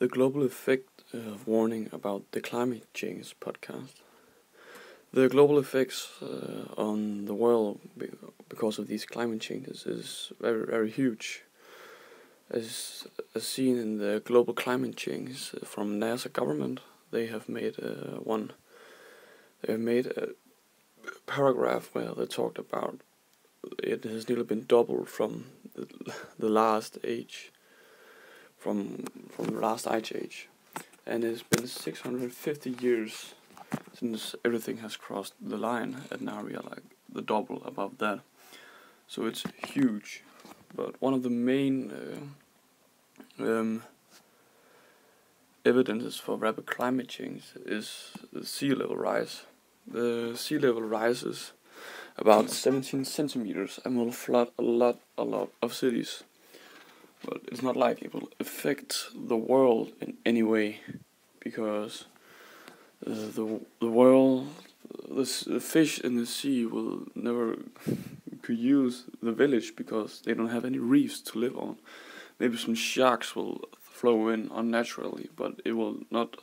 the global effect of warning about the climate change podcast. The global effects on the world because of these climate changes is very, very huge. As seen in the global climate change from NASA government, they have made one. They have made a paragraph where they talked about it has nearly been doubled from the last age, from the last ice age, and it's been 650 years since everything has crossed the line, and now we are like the double above that. So it's huge. But one of the main evidences for rapid climate change is the sea level rise. The sea level rises about 17 centimeters and will flood a lot of cities. But it's not like it will affect the world in any way, because the fish in the sea will never could use the village because they don't have any reefs to live on. Maybe some sharks will flow in unnaturally, but it will not.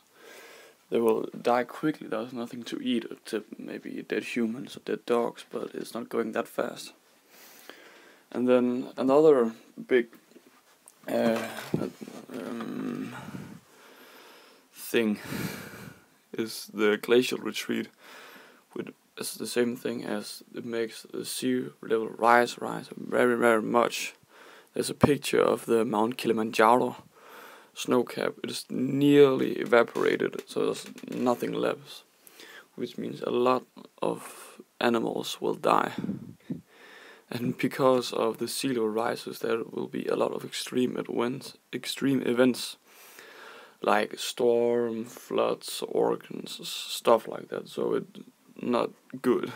They will die quickly. There's nothing to eat except maybe dead humans or dead dogs, but it's not going that fast. And then another big thing is the glacial retreat, which is the same thing as it makes the sea level rise very, very much. There's a picture of the Mount Kilimanjaro snow cap. It is nearly evaporated, so there's nothing left, which means a lot of animals will die. And because of the sea level rises, there will be a lot of extreme events like storm, floods, orcans, stuff like that. So it's not good.